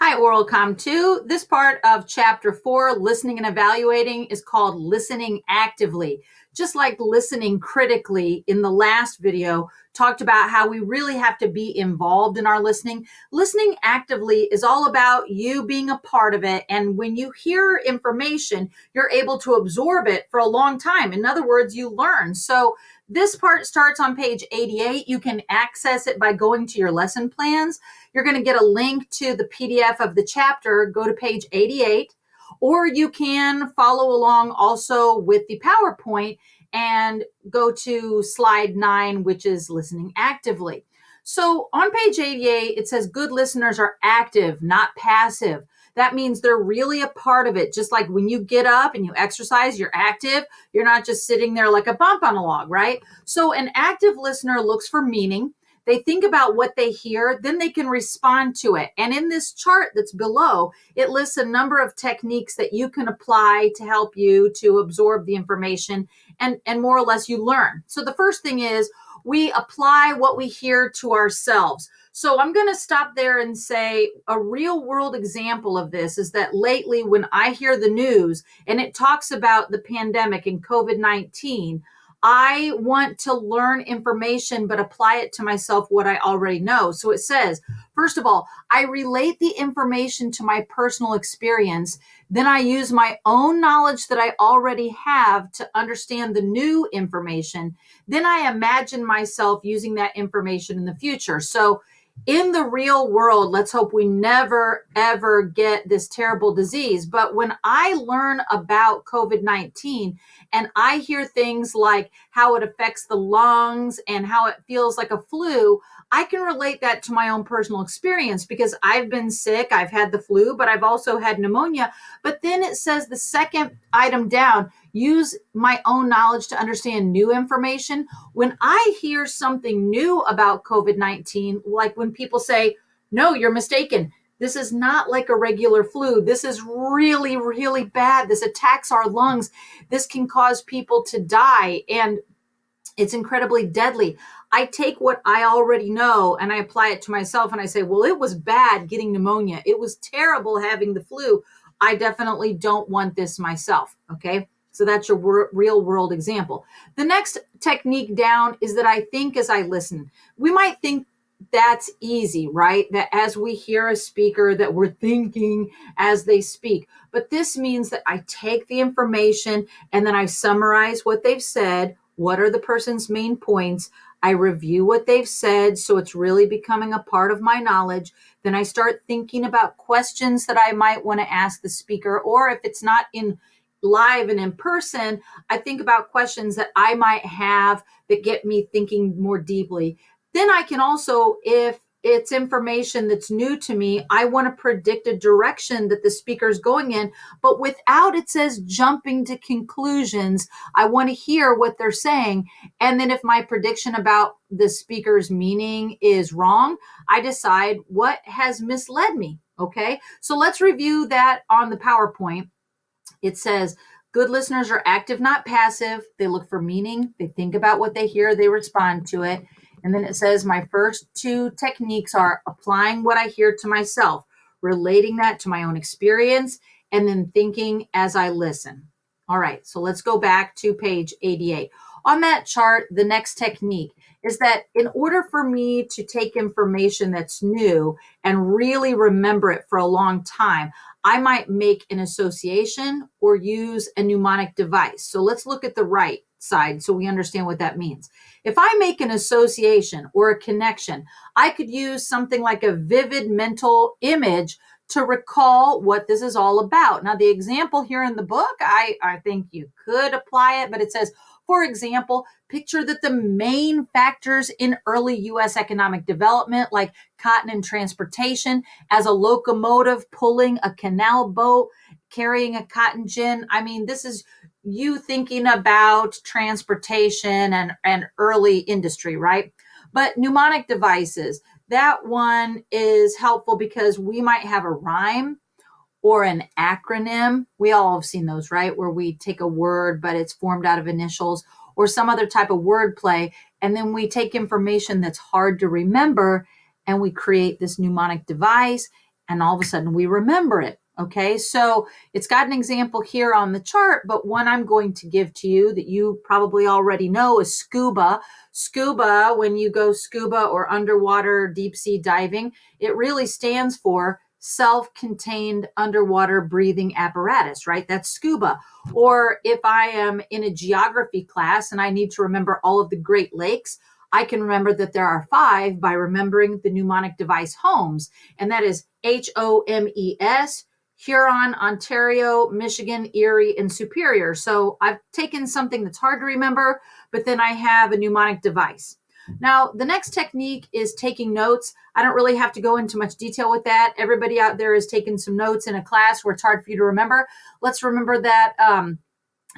Hi, WorldCom 2. This part of Chapter 4, Listening and Evaluating, is called Listening Actively. Just like listening critically in the last video, talked about how we really have to be involved in our listening. Listening actively is all about you being a part of it. And when you hear information, you're able to absorb it for a long time. In other words, you learn. So this part starts on page 88. You can access it by going to your lesson plans. You're going to get a link to the PDF of the chapter. Go to page 88, or you can follow along also with the PowerPoint and go to slide 9, which is listening actively. So on page 88, it says good listeners are active, not passive. That means they're really a part of it. Just like when you get up and you exercise, you're active. You're not just sitting there like a bump on a log, right? So an active listener looks for meaning. They think about what they hear, then they can respond to it. And in this chart that's below, it lists a number of techniques that you can apply to help you to absorb the information and more or less you learn. So the first thing is we apply what we hear to ourselves. So I'm going to stop there and say a real world example of this is that lately when I hear the news and it talks about the pandemic and COVID-19, I want to learn information, but apply it to myself what I already know. So it says, first of all, I relate the information to my personal experience. Then I use my own knowledge that I already have to understand the new information. Then I imagine myself using that information in the future. So in the real world, let's hope we never, ever get this terrible disease. But when I learn about COVID-19 and I hear things like how it affects the lungs and how it feels like a flu, I can relate that to my own personal experience because I've been sick, I've had the flu, but I've also had pneumonia. But then it says the second item down, use my own knowledge to understand new information. When I hear something new about COVID-19, like when people say, no, you're mistaken. This is not like a regular flu. This is really, really bad. This attacks our lungs. This can cause people to die. And it's incredibly deadly. I take what I already know and I apply it to myself and I say, well, it was bad getting pneumonia. It was terrible having the flu. I definitely don't want this myself. Okay. So that's your real world example. The next technique down is that I think as I listen. We might think that's easy, right? That as we hear a speaker that we're thinking as they speak. But this means that I take the information and then I summarize what they've said. What are the person's main points? I review what they've said, so it's really becoming a part of my knowledge. Then I start thinking about questions that I might want to ask the speaker, or if it's not in live and in person, I think about questions that I might have that get me thinking more deeply. Then I can also, if it's information that's new to me, I want to predict a direction that the speaker is going in, but without, it says, jumping to conclusions. I want to hear what they're saying. And then if my prediction about the speaker's meaning is wrong, I decide what has misled me. Okay, so let's review that on the PowerPoint. It says, good listeners are active, not passive. They look for meaning. They think about what they hear. They respond to it. And then it says, my first two techniques are applying what I hear to myself, relating that to my own experience, and then thinking as I listen. All right, so let's go back to page 88. On that chart, the next technique is that in order for me to take information that's new and really remember it for a long time, I might make an association or use a mnemonic device. So let's look at the right side so we understand what that means. If I make an association or a connection, I could use something like a vivid mental image to recall what this is all about. Now, the example here in the book, I think you could apply it, but it says, for example, picture that the main factors in early U.S. economic development, like cotton and transportation, as a locomotive pulling a canal boat, carrying a cotton gin. I mean, this is you thinking about transportation and early industry, right? But mnemonic devices, that one is helpful because we might have a rhyme or an acronym. We all have seen those, right? Where we take a word, but it's formed out of initials or some other type of word play. And then we take information that's hard to remember and we create this mnemonic device. and all of a sudden we remember it. Okay, so it's got an example here on the chart, but one I'm going to give to you that you probably already know is scuba. Scuba, when you go scuba or underwater deep sea diving, it really stands for self-contained underwater breathing apparatus, right? That's scuba. Or if I am in a geography class and I need to remember all of the Great Lakes, I can remember that there are 5 by remembering the mnemonic device HOMES, and that is HOMES, Huron, Ontario, Michigan, Erie, and Superior. So I've taken something that's hard to remember, but then I have a mnemonic device. Now, the next technique is taking notes. I don't really have to go into much detail with that. Everybody out there has taken some notes in a class where it's hard for you to remember. Let's remember that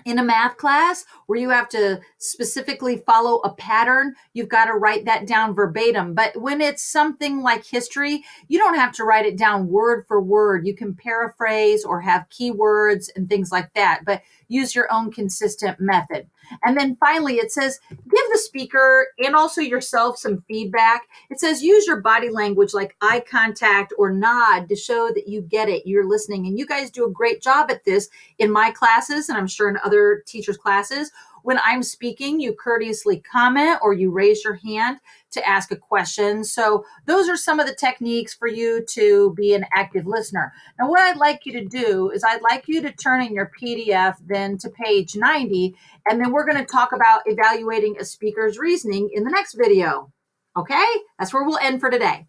in a math class where you have to specifically follow a pattern, you've got to write that down verbatim. But when it's something like history, you don't have to write it down word for word. You can paraphrase or have keywords and things like that, but use your own consistent method. And then finally, it says, give the speaker and also yourself some feedback. It says, use your body language like eye contact or nod to show that you get it, you're listening. And you guys do a great job at this in my classes, and I'm sure in other teachers' classes. When I'm speaking, you courteously comment or you raise your hand to ask a question. So those are some of the techniques for you to be an active listener. Now, what I'd like you to do is I'd like you to turn in your PDF then to page 90, and then we're going to talk about evaluating a speaker's reasoning in the next video. Okay? That's where we'll end for today.